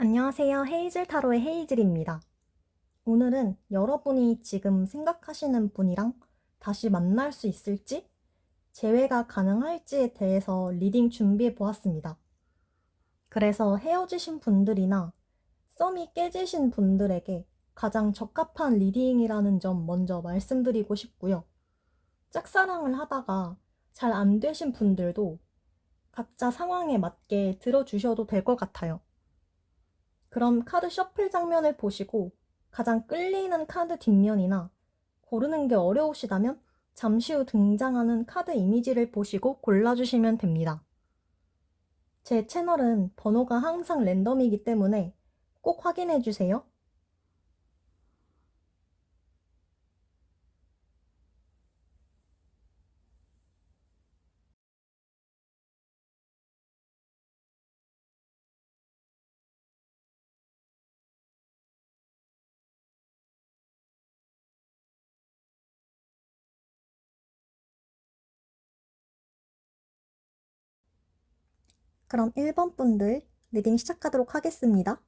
안녕하세요. 헤이즐 타로의 헤이즐입니다. 오늘은 여러분이 지금 생각하시는 분이랑 다시 만날 수 있을지, 재회가 가능할지에 대해서 리딩 준비해 보았습니다. 그래서 헤어지신 분들이나 썸이 깨지신 분들에게 가장 적합한 리딩이라는 점 먼저 말씀드리고 싶고요. 짝사랑을 하다가 잘 안 되신 분들도 각자 상황에 맞게 들어주셔도 될 것 같아요. 그럼 카드 셔플 장면을 보시고 가장 끌리는 카드 뒷면이나 고르는 게 어려우시다면 잠시 후 등장하는 카드 이미지를 보시고 골라주시면 됩니다. 제 채널은 번호가 항상 랜덤이기 때문에 꼭 확인해주세요. 그럼 1번 분들 리딩 시작하도록 하겠습니다.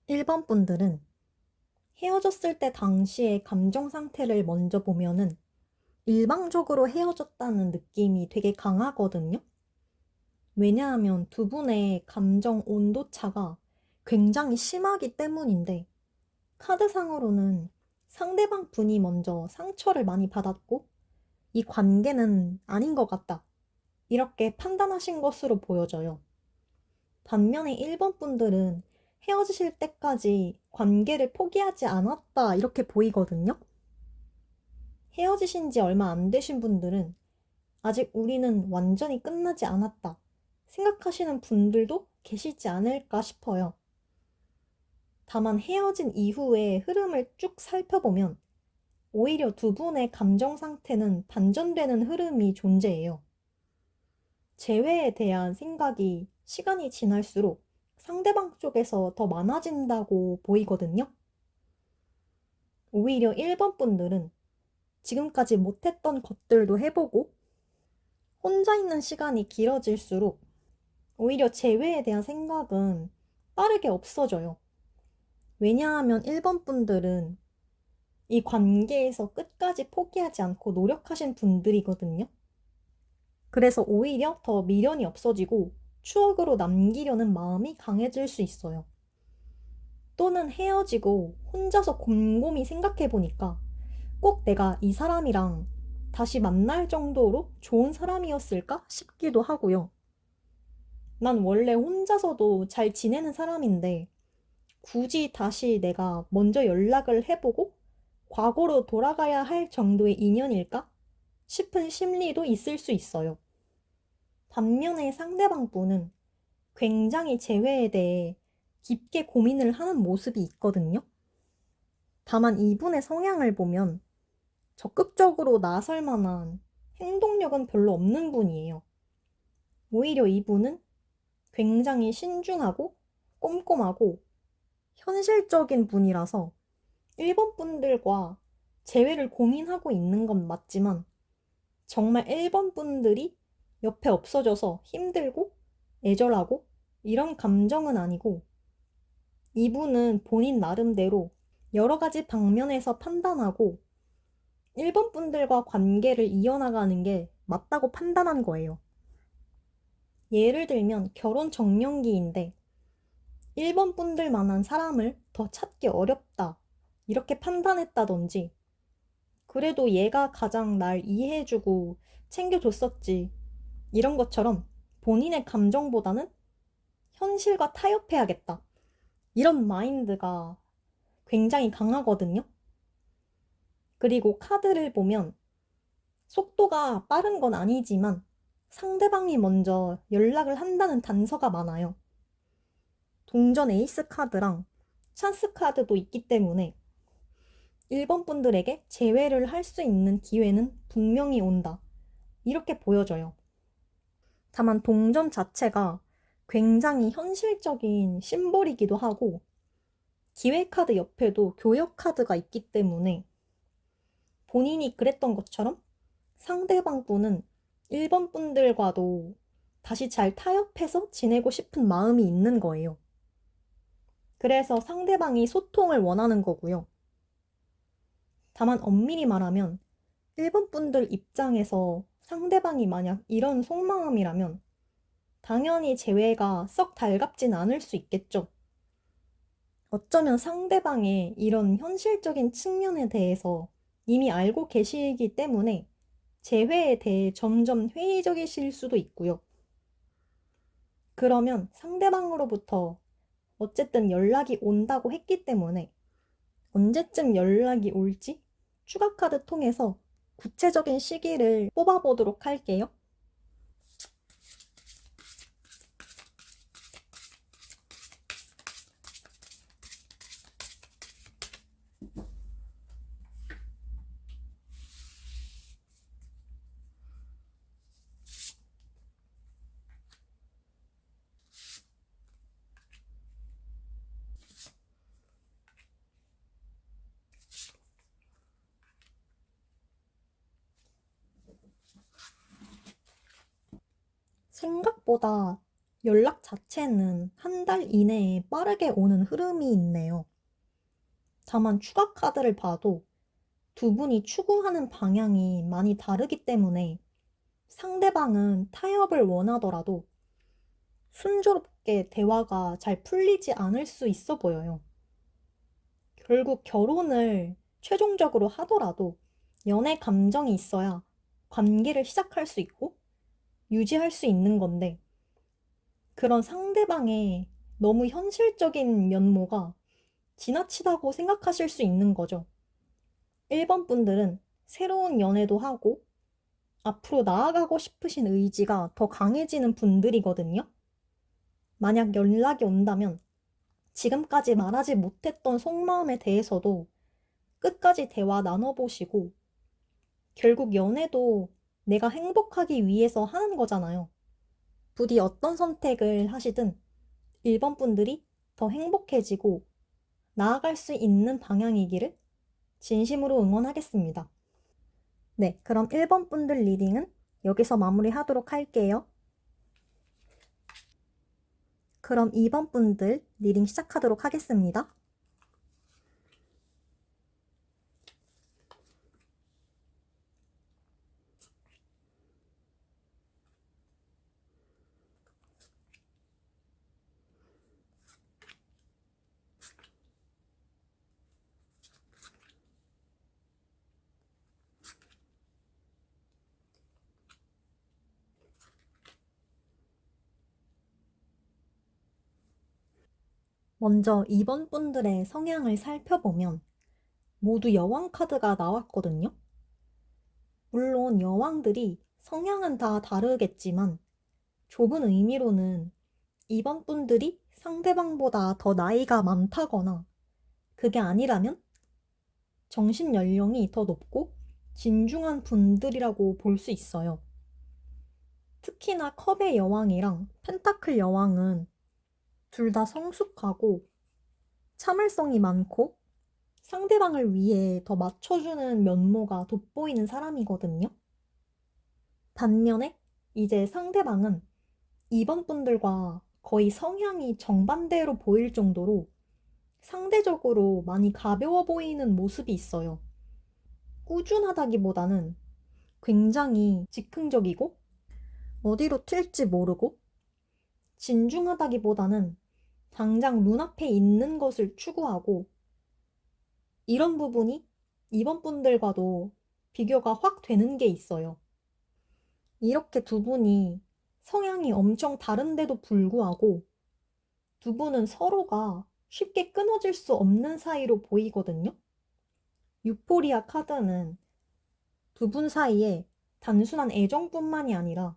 1번 분들은 헤어졌을 때 당시의 감정 상태를 먼저 보면은 일방적으로 헤어졌다는 느낌이 되게 강하거든요. 왜냐하면 두 분의 감정 온도차가 굉장히 심하기 때문인데, 카드상으로는 상대방 분이 먼저 상처를 많이 받았고 이 관계는 아닌 것 같다, 이렇게 판단하신 것으로 보여져요. 반면에 1번 분들은 헤어지실 때까지 관계를 포기하지 않았다, 이렇게 보이거든요. 헤어지신 지 얼마 안 되신 분들은 아직 우리는 완전히 끝나지 않았다 생각하시는 분들도 계시지 않을까 싶어요. 다만 헤어진 이후의 흐름을 쭉 살펴보면 오히려 두 분의 감정 상태는 반전되는 흐름이 존재해요. 재회에 대한 생각이 시간이 지날수록 상대방 쪽에서 더 많아진다고 보이거든요. 오히려 1번 분들은 지금까지 못했던 것들도 해보고 혼자 있는 시간이 길어질수록 오히려 재회에 대한 생각은 빠르게 없어져요. 왜냐하면 1번 분들은 이 관계에서 끝까지 포기하지 않고 노력하신 분들이거든요. 그래서 오히려 더 미련이 없어지고 추억으로 남기려는 마음이 강해질 수 있어요. 또는 헤어지고 혼자서 곰곰이 생각해보니까 꼭 내가 이 사람이랑 다시 만날 정도로 좋은 사람이었을까 싶기도 하고요. 난 원래 혼자서도 잘 지내는 사람인데 굳이 다시 내가 먼저 연락을 해보고 과거로 돌아가야 할 정도의 인연일까 싶은 심리도 있을 수 있어요. 반면에 상대방 분은 굉장히 재회에 대해 깊게 고민을 하는 모습이 있거든요. 다만 이분의 성향을 보면 적극적으로 나설 만한 행동력은 별로 없는 분이에요. 오히려 이분은 굉장히 신중하고 꼼꼼하고 현실적인 분이라서 1번 분들과 재회를 고민하고 있는 건 맞지만 정말 1번 분들이 옆에 없어져서 힘들고 애절하고 이런 감정은 아니고, 이분은 본인 나름대로 여러 가지 방면에서 판단하고 1번 분들과 관계를 이어나가는 게 맞다고 판단한 거예요. 예를 들면 결혼 정년기인데 1번 분들만한 사람을 더 찾기 어렵다, 이렇게 판단했다든지, 그래도 얘가 가장 날 이해해주고 챙겨줬었지, 이런 것처럼 본인의 감정보다는 현실과 타협해야겠다, 이런 마인드가 굉장히 강하거든요. 그리고 카드를 보면 속도가 빠른 건 아니지만 상대방이 먼저 연락을 한다는 단서가 많아요. 동전 에이스 카드랑 찬스 카드도 있기 때문에 1번 분들에게 재회를 할 수 있는 기회는 분명히 온다. 이렇게 보여져요. 다만 동전 자체가 굉장히 현실적인 심볼이기도 하고 기회카드 옆에도 교역카드가 있기 때문에 본인이 그랬던 것처럼 상대방 분은 1번 분들과도 다시 잘 타협해서 지내고 싶은 마음이 있는 거예요. 그래서 상대방이 소통을 원하는 거고요. 다만 엄밀히 말하면 1번 분들 입장에서 상대방이 만약 이런 속마음이라면 당연히 재회가 썩 달갑진 않을 수 있겠죠. 어쩌면 상대방의 이런 현실적인 측면에 대해서 이미 알고 계시기 때문에 재회에 대해 점점 회의적이실 수도 있고요. 그러면 상대방으로부터 어쨌든 연락이 온다고 했기 때문에 언제쯤 연락이 올지 추가카드 통해서 구체적인 시기를 뽑아보도록 할게요. 생각보다 연락 자체는 한 달 이내에 빠르게 오는 흐름이 있네요. 다만 추가 카드를 봐도 두 분이 추구하는 방향이 많이 다르기 때문에 상대방은 타협을 원하더라도 순조롭게 대화가 잘 풀리지 않을 수 있어 보여요. 결국 결혼을 최종적으로 하더라도 연애 감정이 있어야 관계를 시작할 수 있고 유지할 수 있는 건데 그런 상대방의 너무 현실적인 면모가 지나치다고 생각하실 수 있는 거죠. 1번 분들은 새로운 연애도 하고 앞으로 나아가고 싶으신 의지가 더 강해지는 분들이거든요. 만약 연락이 온다면 지금까지 말하지 못했던 속마음에 대해서도 끝까지 대화 나눠보시고 결국 연애도 내가 행복하기 위해서 하는 거잖아요. 부디 어떤 선택을 하시든 1번 분들이 더 행복해지고 나아갈 수 있는 방향이기를 진심으로 응원하겠습니다. 네, 그럼 1번 분들 리딩은 여기서 마무리하도록 할게요. 그럼 2번 분들 리딩 시작하도록 하겠습니다. 먼저 2번 분들의 성향을 살펴보면 모두 여왕 카드가 나왔거든요. 물론 여왕들이 성향은 다 다르겠지만 좁은 의미로는 2번 분들이 상대방보다 더 나이가 많다거나 그게 아니라면 정신 연령이 더 높고 진중한 분들이라고 볼 수 있어요. 특히나 컵의 여왕이랑 펜타클 여왕은 둘 다 성숙하고 참을성이 많고 상대방을 위해 더 맞춰주는 면모가 돋보이는 사람이거든요. 반면에 이제 상대방은 2번 분들과 거의 성향이 정반대로 보일 정도로 상대적으로 많이 가벼워 보이는 모습이 있어요. 꾸준하다기보다는 굉장히 즉흥적이고 어디로 튈지 모르고 진중하다기보다는 당장 눈앞에 있는 것을 추구하고 이런 부분이 2번 분들과도 비교가 확 되는 게 있어요. 이렇게 두 분이 성향이 엄청 다른데도 불구하고 두 분은 서로가 쉽게 끊어질 수 없는 사이로 보이거든요. 유포리아 카드는 두 분 사이에 단순한 애정뿐만이 아니라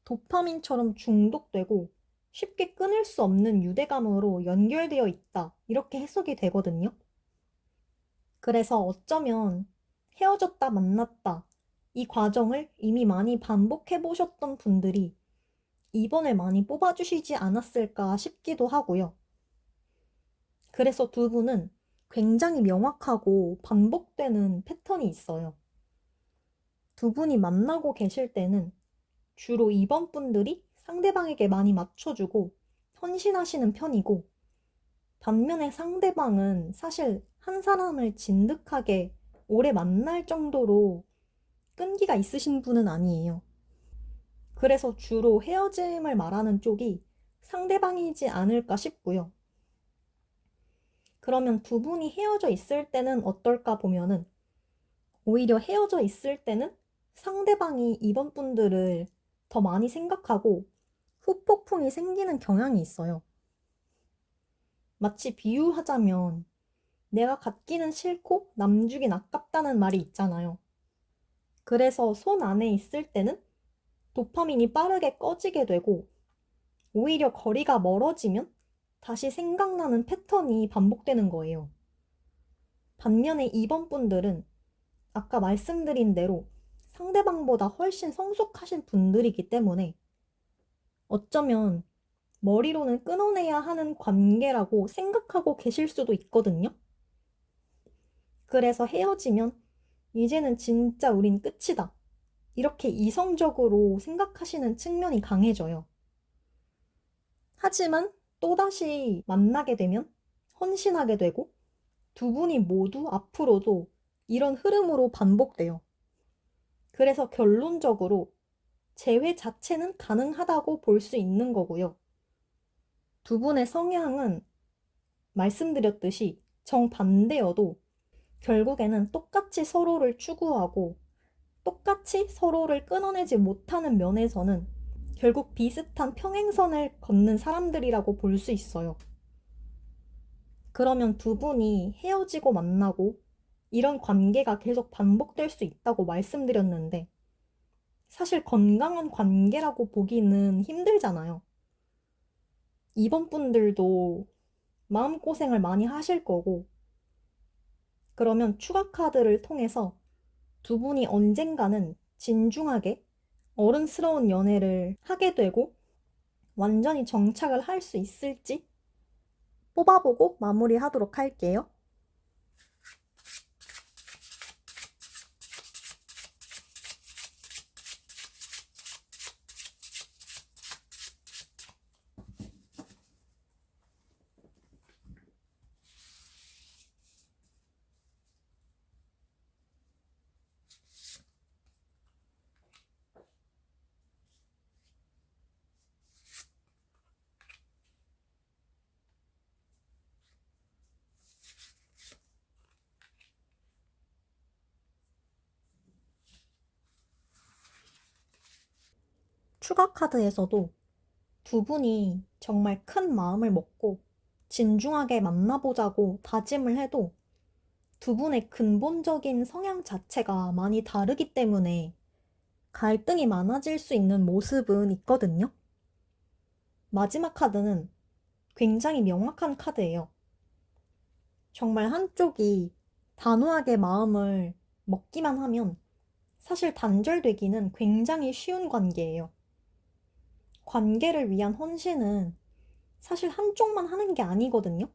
도파민처럼 중독되고 쉽게 끊을 수 없는 유대감으로 연결되어 있다. 이렇게 해석이 되거든요. 그래서 어쩌면 헤어졌다 만났다 이 과정을 이미 많이 반복해 보셨던 분들이 이번을 많이 뽑아주시지 않았을까 싶기도 하고요. 그래서 두 분은 굉장히 명확하고 반복되는 패턴이 있어요. 두 분이 만나고 계실 때는 주로 2번 분들이 상대방에게 많이 맞춰주고 헌신하시는 편이고, 반면에 상대방은 사실 한 사람을 진득하게 오래 만날 정도로 끈기가 있으신 분은 아니에요. 그래서 주로 헤어짐을 말하는 쪽이 상대방이지 않을까 싶고요. 그러면 두 분이 헤어져 있을 때는 어떨까 보면은, 오히려 헤어져 있을 때는 상대방이 이번 분들을 더 많이 생각하고 후폭풍이 생기는 경향이 있어요. 마치 비유하자면 내가 갖기는 싫고 남주긴 아깝다는 말이 있잖아요. 그래서 손 안에 있을 때는 도파민이 빠르게 꺼지게 되고, 오히려 거리가 멀어지면 다시 생각나는 패턴이 반복되는 거예요. 반면에 이번 분들은 아까 말씀드린 대로 상대방보다 훨씬 성숙하신 분들이기 때문에 어쩌면 머리로는 끊어내야 하는 관계라고 생각하고 계실 수도 있거든요. 그래서 헤어지면 이제는 진짜 우린 끝이다, 이렇게 이성적으로 생각하시는 측면이 강해져요. 하지만 또다시 만나게 되면 헌신하게 되고, 두 분이 모두 앞으로도 이런 흐름으로 반복돼요. 그래서 결론적으로 재회 자체는 가능하다고 볼 수 있는 거고요. 두 분의 성향은 말씀드렸듯이 정반대여도 결국에는 똑같이 서로를 추구하고 똑같이 서로를 끊어내지 못하는 면에서는 결국 비슷한 평행선을 걷는 사람들이라고 볼 수 있어요. 그러면 두 분이 헤어지고 만나고 이런 관계가 계속 반복될 수 있다고 말씀드렸는데, 사실 건강한 관계라고 보기는 힘들잖아요. 이번 분들도 마음고생을 많이 하실 거고, 그러면 추가 카드를 통해서 두 분이 언젠가는 진중하게 어른스러운 연애를 하게 되고 완전히 정착을 할 수 있을지 뽑아보고 마무리하도록 할게요. 추가 카드에서도 두 분이 정말 큰 마음을 먹고 진중하게 만나보자고 다짐을 해도 두 분의 근본적인 성향 자체가 많이 다르기 때문에 갈등이 많아질 수 있는 모습은 있거든요. 마지막 카드는 굉장히 명확한 카드예요. 정말 한쪽이 단호하게 마음을 먹기만 하면 사실 단절되기는 굉장히 쉬운 관계예요. 관계를 위한 헌신은 사실 한쪽만 하는 게 아니거든요.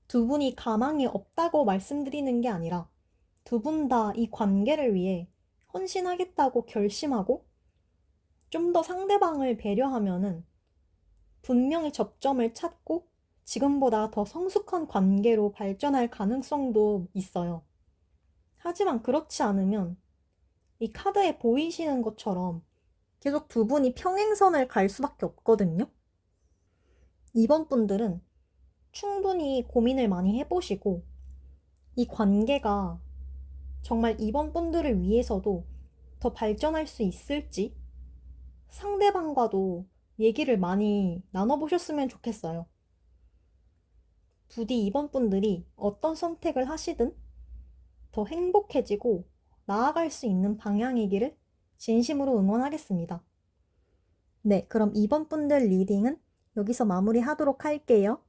두 분이 가망이 없다고 말씀드리는 게 아니라 두 분 다 이 관계를 위해 헌신하겠다고 결심하고 좀 더 상대방을 배려하면은 분명히 접점을 찾고 지금보다 더 성숙한 관계로 발전할 가능성도 있어요. 하지만 그렇지 않으면 이 카드에 보이시는 것처럼 계속 두 분이 평행선을 갈 수밖에 없거든요. 이번 분들은 충분히 고민을 많이 해보시고 이 관계가 정말 이번 분들을 위해서도 더 발전할 수 있을지 상대방과도 얘기를 많이 나눠보셨으면 좋겠어요. 부디 이번 분들이 어떤 선택을 하시든 더 행복해지고 나아갈 수 있는 방향이기를 진심으로 응원하겠습니다. 네, 그럼 이번 분들 리딩은 여기서 마무리하도록 할게요.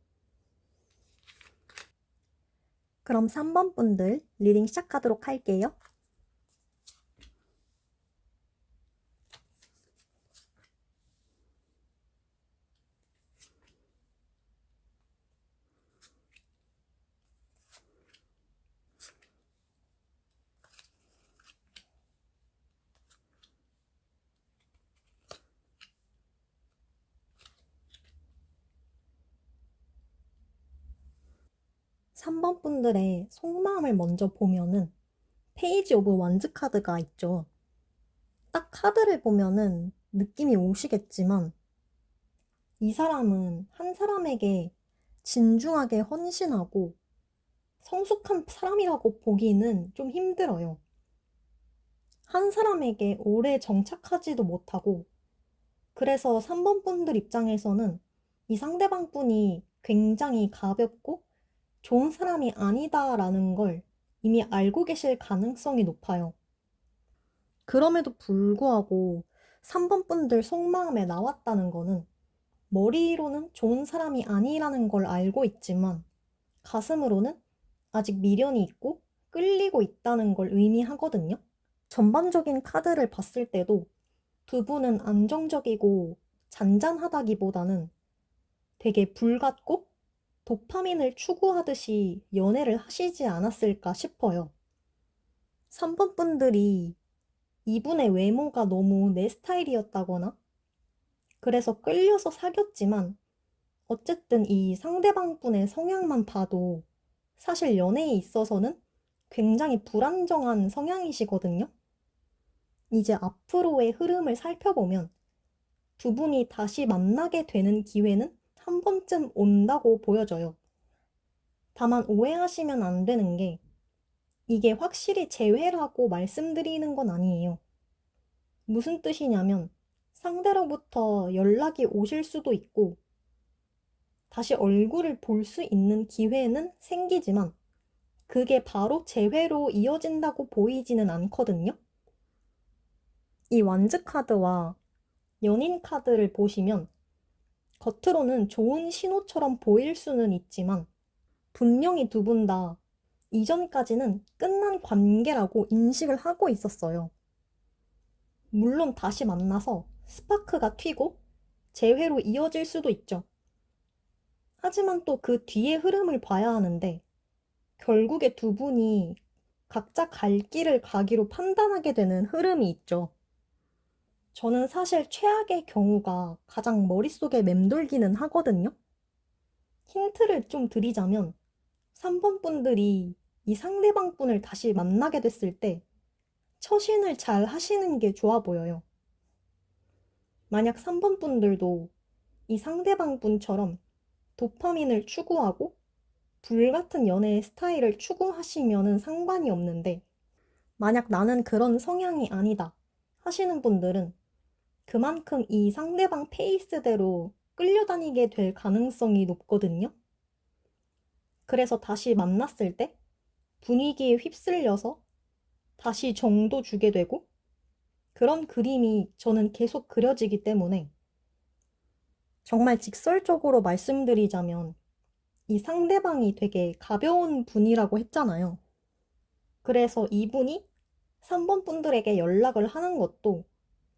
그럼 3번 분들 리딩 시작하도록 할게요. 3번 분들의 속마음을 먼저 보면은 페이지 오브 원즈 카드가 있죠. 딱 카드를 보면은 느낌이 오시겠지만 이 사람은 한 사람에게 진중하게 헌신하고 성숙한 사람이라고 보기는 좀 힘들어요. 한 사람에게 오래 정착하지도 못하고 그래서 3번 분들 입장에서는 이 상대방 분이 굉장히 가볍고 좋은 사람이 아니다라는 걸 이미 알고 계실 가능성이 높아요. 그럼에도 불구하고 3번 분들 속마음에 나왔다는 거는 머리로는 좋은 사람이 아니라는 걸 알고 있지만 가슴으로는 아직 미련이 있고 끌리고 있다는 걸 의미하거든요. 전반적인 카드를 봤을 때도 두 분은 안정적이고 잔잔하다기보다는 되게 불같고 도파민을 추구하듯이 연애를 하시지 않았을까 싶어요. 3번 분들이 이분의 외모가 너무 내 스타일이었다거나 그래서 끌려서 사귀었지만 어쨌든 이 상대방 분의 성향만 봐도 사실 연애에 있어서는 굉장히 불안정한 성향이시거든요. 이제 앞으로의 흐름을 살펴보면 두 분이 다시 만나게 되는 기회는 한 번쯤 온다고 보여져요. 다만 오해하시면 안 되는 게 이게 확실히 재회라고 말씀드리는 건 아니에요. 무슨 뜻이냐면 상대로부터 연락이 오실 수도 있고 다시 얼굴을 볼 수 있는 기회는 생기지만 그게 바로 재회로 이어진다고 보이지는 않거든요. 이 완즈 카드와 연인 카드를 보시면 겉으로는 좋은 신호처럼 보일 수는 있지만 분명히 두 분 다 이전까지는 끝난 관계라고 인식을 하고 있었어요. 물론 다시 만나서 스파크가 튀고 재회로 이어질 수도 있죠. 하지만 또 그 뒤의 흐름을 봐야 하는데 결국에 두 분이 각자 갈 길을 가기로 판단하게 되는 흐름이 있죠. 저는 사실 최악의 경우가 가장 머릿속에 맴돌기는 하거든요. 힌트를 좀 드리자면 3번 분들이 이 상대방 분을 다시 만나게 됐을 때 처신을 잘 하시는 게 좋아 보여요. 만약 3번 분들도 이 상대방 분처럼 도파민을 추구하고 불같은 연애의 스타일을 추구하시면은 상관이 없는데 만약 나는 그런 성향이 아니다 하시는 분들은 그만큼 이 상대방 페이스대로 끌려다니게 될 가능성이 높거든요. 그래서 다시 만났을 때 분위기에 휩쓸려서 다시 정도 주게 되고 그런 그림이 저는 계속 그려지기 때문에 정말 직설적으로 말씀드리자면 이 상대방이 되게 가벼운 분이라고 했잖아요. 그래서 이분이 3번 분들에게 연락을 하는 것도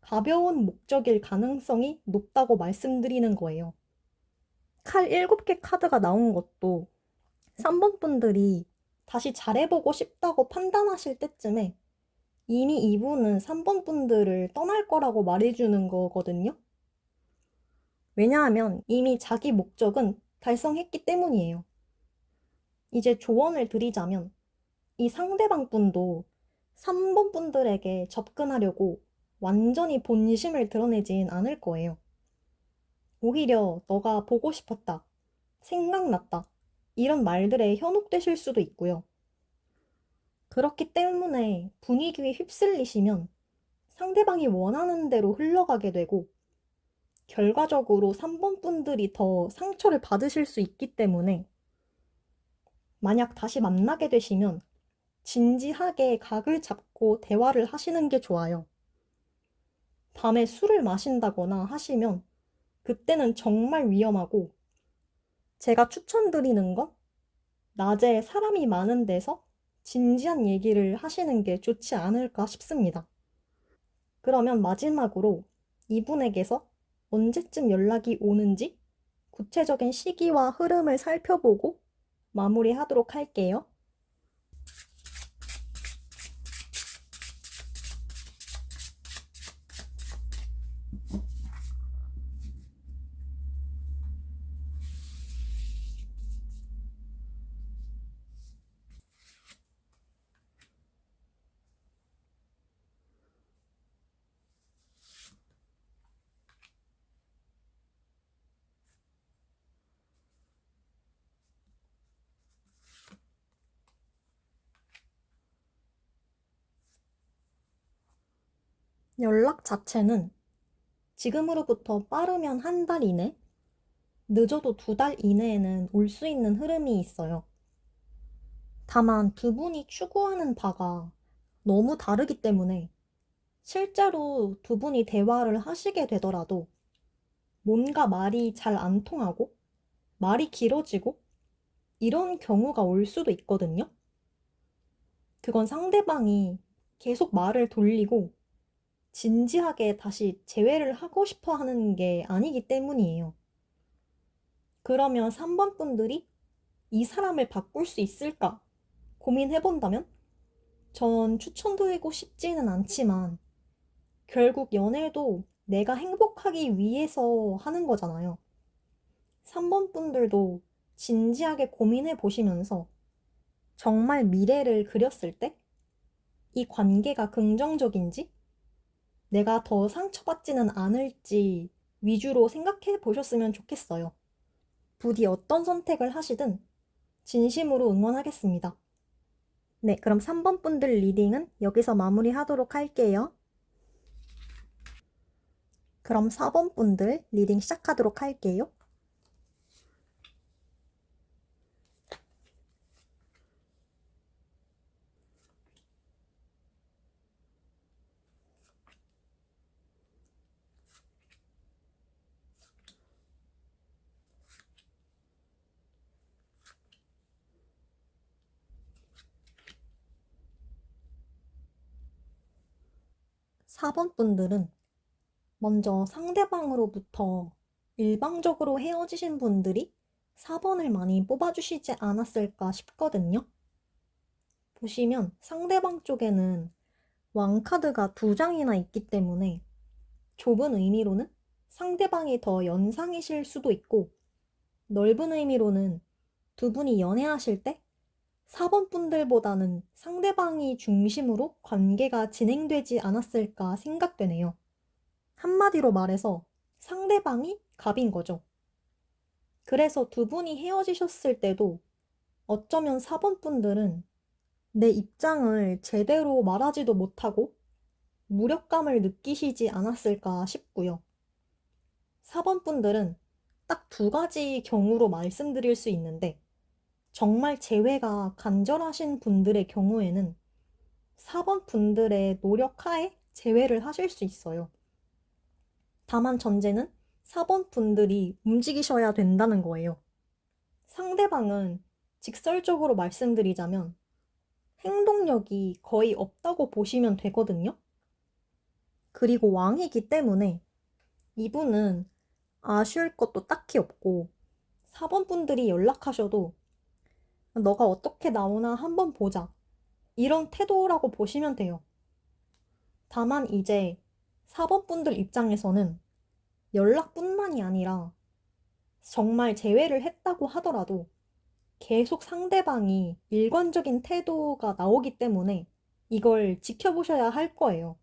가벼운 목적일 가능성이 높다고 말씀드리는 거예요. 칼 7개 카드가 나온 것도 3번 분들이 다시 잘해보고 싶다고 판단하실 때쯤에 이미 이분은 3번 분들을 떠날 거라고 말해주는 거거든요. 왜냐하면 이미 자기 목적은 달성했기 때문이에요. 이제 조언을 드리자면 이 상대방 분도 3번 분들에게 접근하려고 완전히 본심을 드러내진 않을 거예요. 오히려 너가 보고 싶었다, 생각났다, 이런 말들에 현혹되실 수도 있고요. 그렇기 때문에 분위기에 휩쓸리시면 상대방이 원하는 대로 흘러가게 되고 결과적으로 3번 분들이 더 상처를 받으실 수 있기 때문에 만약 다시 만나게 되시면 진지하게 각을 잡고 대화를 하시는 게 좋아요. 밤에 술을 마신다거나 하시면 그때는 정말 위험하고 제가 추천드리는 건 낮에 사람이 많은 데서 진지한 얘기를 하시는 게 좋지 않을까 싶습니다. 그러면 마지막으로 이분에게서 언제쯤 연락이 오는지 구체적인 시기와 흐름을 살펴보고 마무리하도록 할게요. 연락 자체는 지금으로부터 빠르면 한 달 이내, 늦어도 2달 이내에는 올 수 있는 흐름이 있어요. 다만 두 분이 추구하는 바가 너무 다르기 때문에 실제로 두 분이 대화를 하시게 되더라도 뭔가 말이 잘 안 통하고 말이 길어지고 이런 경우가 올 수도 있거든요. 그건 상대방이 계속 말을 돌리고 진지하게 다시 재회를 하고 싶어 하는 게 아니기 때문이에요. 그러면 3번 분들이 이 사람을 바꿀 수 있을까 고민해 본다면 전 추천드리고 싶지는 않지만 결국 연애도 내가 행복하기 위해서 하는 거잖아요. 3번 분들도 진지하게 고민해 보시면서 정말 미래를 그렸을 때 이 관계가 긍정적인지 내가 더 상처받지는 않을지 위주로 생각해 보셨으면 좋겠어요. 부디 어떤 선택을 하시든 진심으로 응원하겠습니다. 네, 그럼 3번 분들 리딩은 여기서 마무리하도록 할게요. 그럼 4번 분들 리딩 시작하도록 할게요. 4번 분들은 먼저 상대방으로부터 일방적으로 헤어지신 분들이 4번을 많이 뽑아주시지 않았을까 싶거든요. 보시면 상대방 쪽에는 왕카드가 2장이나 있기 때문에 좁은 의미로는 상대방이 더 연상이실 수도 있고 넓은 의미로는 두 분이 연애하실 때 4번 분들보다는 상대방이 중심으로 관계가 진행되지 않았을까 생각되네요. 한마디로 말해서 상대방이 갑인 거죠. 그래서 두 분이 헤어지셨을 때도 어쩌면 4번 분들은 내 입장을 제대로 말하지도 못하고 무력감을 느끼시지 않았을까 싶고요. 4번 분들은 딱 2가지 경우로 말씀드릴 수 있는데 정말 재회가 간절하신 분들의 경우에는 4번 분들의 노력하에 재회를 하실 수 있어요. 다만 전제는 4번 분들이 움직이셔야 된다는 거예요. 상대방은 직설적으로 말씀드리자면 행동력이 거의 없다고 보시면 되거든요. 그리고 왕이기 때문에 이분은 아쉬울 것도 딱히 없고 4번 분들이 연락하셔도 너가 어떻게 나오나 한번 보자. 이런 태도라고 보시면 돼요. 다만 이제 4번 분들 입장에서는 연락뿐만이 아니라 정말 재회를 했다고 하더라도 계속 상대방이 일관적인 태도가 나오기 때문에 이걸 지켜보셔야 할 거예요.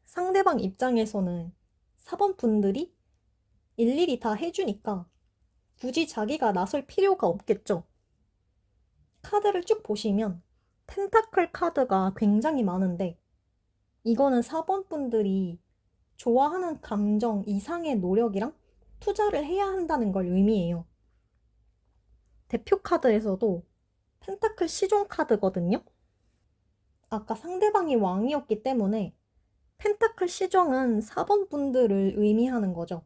상대방 입장에서는 4번 분들이 일일이 다 해주니까 굳이 자기가 나설 필요가 없겠죠. 카드를 쭉 보시면 텐타클 카드가 굉장히 많은데 이거는 4번 분들이 좋아하는 감정 이상의 노력이랑 투자를 해야 한다는 걸 의미해요. 대표 카드에서도 펜타클 시종 카드거든요. 아까 상대방이 왕이었기 때문에 펜타클 시종은 4번 분들을 의미하는 거죠.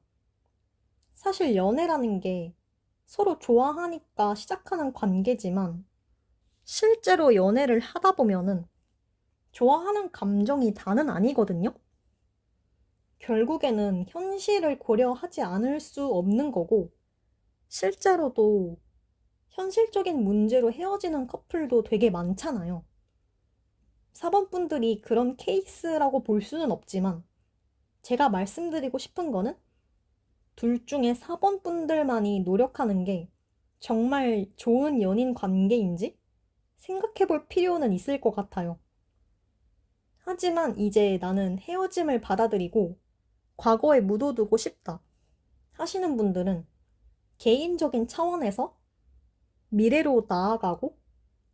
사실 연애라는 게 서로 좋아하니까 시작하는 관계지만 실제로 연애를 하다 보면은 좋아하는 감정이 다는 아니거든요? 결국에는 현실을 고려하지 않을 수 없는 거고, 실제로도 현실적인 문제로 헤어지는 커플도 되게 많잖아요. 사번분들이 그런 케이스라고 볼 수는 없지만, 제가 말씀드리고 싶은 거는 둘 중에 사번분들만이 노력하는 게 정말 좋은 연인 관계인지 생각해 볼 필요는 있을 것 같아요. 하지만 이제 나는 헤어짐을 받아들이고 과거에 묻어두고 싶다 하시는 분들은 개인적인 차원에서 미래로 나아가고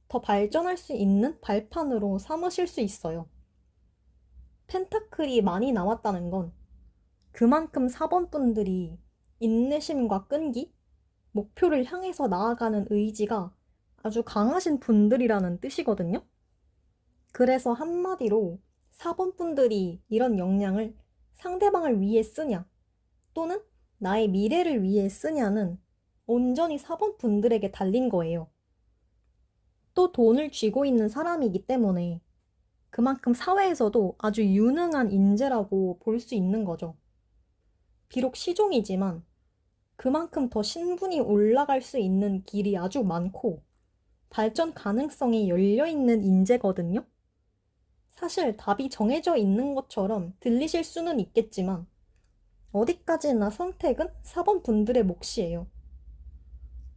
더 발전할 수 있는 발판으로 삼으실 수 있어요. 펜타클이 많이 나왔다는 건 그만큼 4번 분들이 인내심과 끈기, 목표를 향해서 나아가는 의지가 아주 강하신 분들이라는 뜻이거든요. 그래서 한마디로 4번 분들이 이런 역량을 상대방을 위해 쓰냐, 또는 나의 미래를 위해 쓰냐는 온전히 4번 분들에게 달린 거예요. 또 돈을 쥐고 있는 사람이기 때문에 그만큼 사회에서도 아주 유능한 인재라고 볼 수 있는 거죠. 비록 시종이지만 그만큼 더 신분이 올라갈 수 있는 길이 아주 많고 발전 가능성이 열려있는 인재거든요. 사실 답이 정해져 있는 것처럼 들리실 수는 있겠지만 어디까지나 선택은 4번 분들의 몫이에요.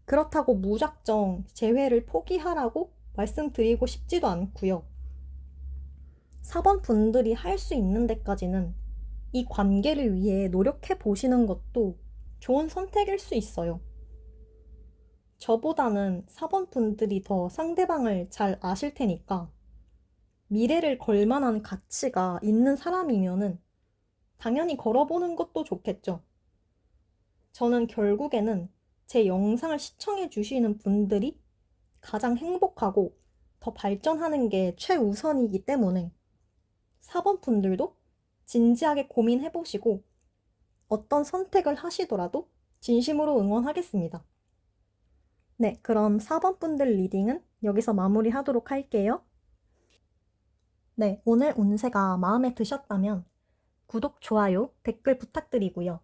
그렇다고 무작정 재회를 포기하라고 말씀드리고 싶지도 않고요. 4번 분들이 할 수 있는 데까지는 이 관계를 위해 노력해 보시는 것도 좋은 선택일 수 있어요. 저보다는 4번 분들이 더 상대방을 잘 아실 테니까 미래를 걸 만한 가치가 있는 사람이면은 당연히 걸어보는 것도 좋겠죠. 저는 결국에는 제 영상을 시청해 주시는 분들이 가장 행복하고 더 발전하는 게 최우선이기 때문에 4번 분들도 진지하게 고민해 보시고 어떤 선택을 하시더라도 진심으로 응원하겠습니다. 네, 그럼 4번 분들 리딩은 여기서 마무리하도록 할게요. 네, 오늘 운세가 마음에 드셨다면 구독, 좋아요, 댓글 부탁드리고요.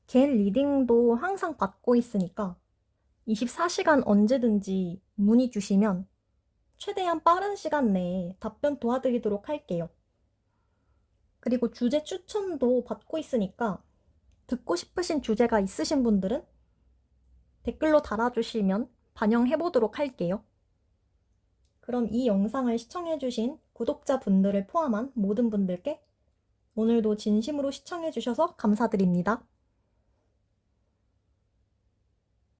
개인 리딩도 항상 받고 있으니까 24시간 언제든지 문의 주시면 최대한 빠른 시간 내에 답변 도와드리도록 할게요. 그리고 주제 추천도 받고 있으니까 듣고 싶으신 주제가 있으신 분들은 댓글로 달아주시면 반영해보도록 할게요. 그럼 이 영상을 시청해주신 구독자분들을 포함한 모든 분들께 오늘도 진심으로 시청해주셔서 감사드립니다.